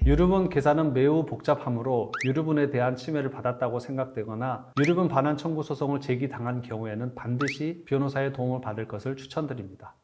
유류분 계산은 매우 복잡하므로 유류분에 대한 침해를 받았다고 생각되거나 유류분 반환 청구 소송을 제기당한 경우에는 반드시 변호사의 도움을 받을 것을 추천드립니다.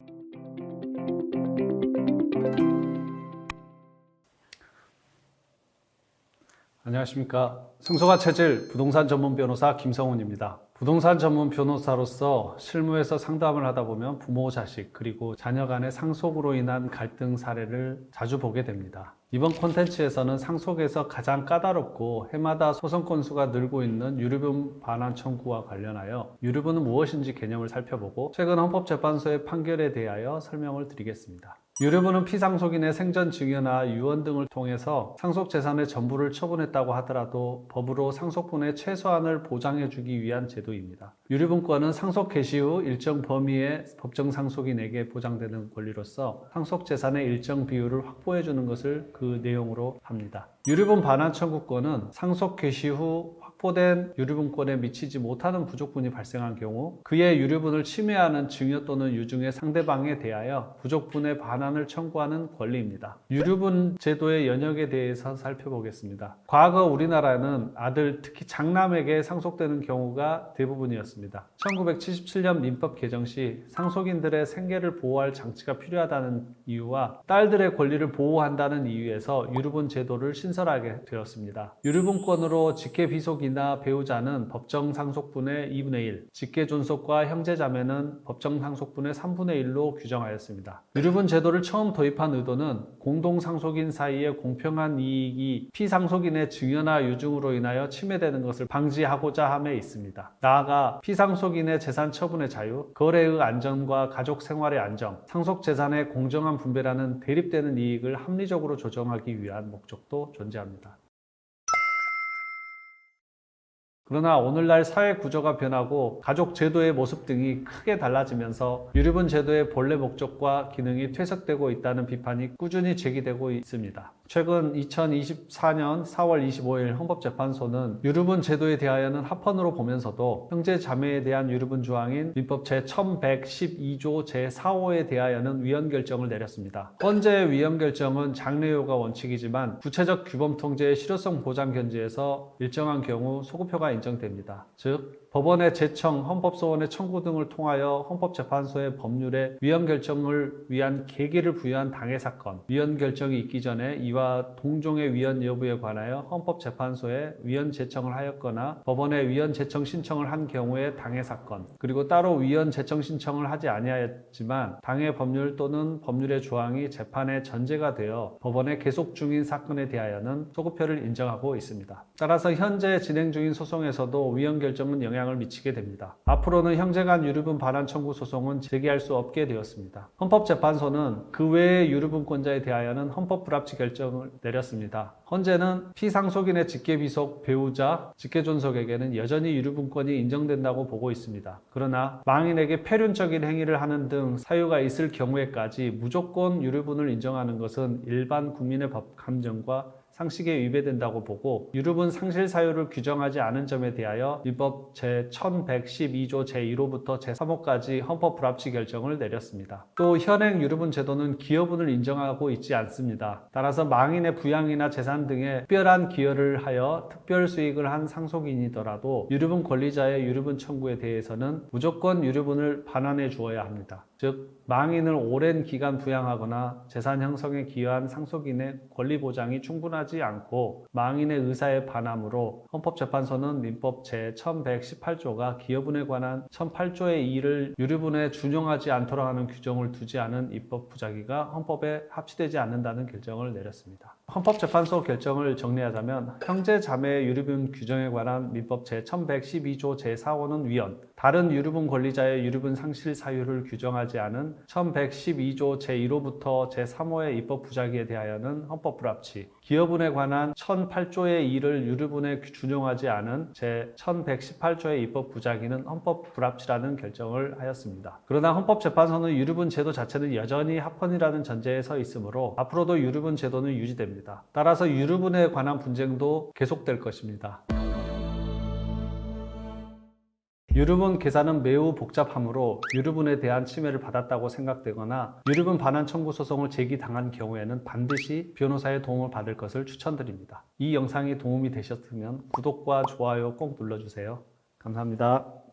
안녕하십니까. 승소가 체질 부동산 전문 변호사 김성훈입니다. 부동산 전문 변호사로서 실무에서 상담을 하다 보면 부모, 자식, 그리고 자녀 간의 상속으로 인한 갈등 사례를 자주 보게 됩니다. 이번 콘텐츠에서는 상속에서 가장 까다롭고 해마다 소송 건수가 늘고 있는 유류분 반환 청구와 관련하여 유류분은 무엇인지 개념을 살펴보고 최근 헌법재판소의 판결에 대하여 설명을 드리겠습니다. 유류분은 피상속인의 생전 증여나 유언 등을 통해서 상속재산의 전부를 처분했다고 하더라도 법으로 상속분의 최소한을 보장해주기 위한 제도입니다. 유류분권은 상속 개시 후 일정 범위의 법정 상속인에게 보장되는 권리로서 상속재산의 일정 비율을 확보해주는 것을 그 내용으로 합니다. 유류분 반환 청구권은 상속 개시 후 확보된 유류분권에 미치지 못하는 부족분이 발생한 경우 그의 유류분을 침해하는 증여 또는 유증의 상대방에 대하여 부족분의 반환을 청구하는 권리입니다. 유류분 제도의 연역에 대해서 살펴보겠습니다. 과거 우리나라는 아들, 특히 장남에게 상속되는 경우가 대부분이었습니다. 1977년 민법 개정 시 상속인들의 생계를 보호할 장치가 필요하다는 이유와 딸들의 권리를 보호한다는 이유에서 유류분 제도를 신설하게 되었습니다. 유류분권으로 직계비속이나 배우자는 법정 상속분의 2분의 1, 직계존속과 형제자매는 법정 상속분의 3분의 1로 규정하였습니다. 유류분 제도를 처음 도입한 의도는 공동상속인 사이의 공평한 이익이 피상속인의 증여나 유증으로 인하여 침해되는 것을 방지하고자 함에 있습니다. 나아가 피상속인의 재산 처분의 자유, 거래의 안전과 가족 생활의 안정, 상속재산의 공정한 분배라는 대립되는 이익을 합리적으로 조정하기 위한 목적도 존재합니다. 그러나 오늘날 사회 구조가 변하고 가족 제도의 모습 등이 크게 달라지면서 유류분 제도의 본래 목적과 기능이 퇴색되고 있다는 비판이 꾸준히 제기되고 있습니다. 최근 2024년 4월 25일 헌법재판소는 유류분 제도에 대하여는 합헌으로 보면서도 형제 자매에 대한 유류분 조항인 민법 제1112조 제4호에 대하여는 위헌 결정을 내렸습니다. 현재 위헌 결정은 장래효가 원칙이지만 구체적 규범 통제의 실효성 보장 견지에서 일정한 경우 소급효가 인정됩니다. 즉 법원의 제청, 헌법소원의 청구 등을 통하여 헌법재판소의 법률에 위헌 결정을 위한 계기를 부여한 당해 사건, 위헌 결정이 있기 전에 이와 동종의 위헌 여부에 관하여 헌법재판소에 위헌 제청을 하였거나 법원에 위헌 제청 신청을 한 경우의 당해 사건, 그리고 따로 위헌 제청 신청을 하지 아니하였지만 당해 법률 또는 법률의 조항이 재판의 전제가 되어 법원에 계속 중인 사건에 대하여는 소급효를 인정하고 있습니다. 따라서 현재 진행 중인 소송에서도 위헌 결정은 영향을 미치게 됩니다. 앞으로는 형제간 유류분 반환 청구 소송은 제기할 수 없게 되었습니다. 헌법재판소는 그 외의 유류분권자에 대하여는 헌법 불합치 결정을 내렸습니다. 현재는 피상속인의 직계비속, 배우자, 직계존속에게는 여전히 유류분권이 인정된다고 보고 있습니다. 그러나 망인에게 폐륜적인 행위를 하는 등 사유가 있을 경우에까지 무조건 유류분을 인정하는 것은 일반 국민의 법 감정과 상식에 위배된다고 보고 유류분 상실 사유를 규정하지 않은 점에 대하여 민법 제1112조 제1호부터 제3호까지 헌법 불합치 결정을 내렸습니다. 또 현행 유류분 제도는 기여분을 인정하고 있지 않습니다. 따라서 망인의 부양이나 재산 등에 특별한 기여를 하여 특별 수익을 한 상속인이더라도 유류분 권리자의 유류분 청구에 대해서는 무조건 유류분을 반환해 주어야 합니다. 즉 망인을 오랜 기간 부양하거나 재산 형성에 기여한 상속인의 권리 보장이 충분하지 않고 망인의 의사에 반함으로 헌법재판소는 민법 제1118조가 기여분에 관한 1008조의 2를 유류분에 준용하지 않도록 하는 규정을 두지 않은 입법 부작위가 헌법에 합치되지 않는다는 결정을 내렸습니다. 헌법재판소 결정을 정리하자면 형제 자매의 유류분 규정에 관한 민법 제1112조 제4호는 위헌, 다른 유류분 권리자의 유류분 상실 사유를 규정하지 않은 1112조 제1호부터 제3호의 입법 부작위에 대하여는 헌법 불합치, 기여분에 관한 1008조의 2를 유류분에 준용하지 않은 제1118조의 입법 부작위는 헌법 불합치라는 결정을 하였습니다. 그러나 헌법재판소는 유류분 제도 자체는 여전히 합헌이라는 전제에 서 있으므로 앞으로도 유류분 제도는 유지됩니다. 따라서 유류분에 관한 분쟁도 계속될 것입니다. 유류분 계산은 매우 복잡하므로 유류분에 대한 침해를 받았다고 생각되거나 유류분 반환 청구 소송을 제기당한 경우에는 반드시 변호사의 도움을 받을 것을 추천드립니다. 이 영상이 도움이 되셨으면 구독과 좋아요 꼭 눌러주세요. 감사합니다.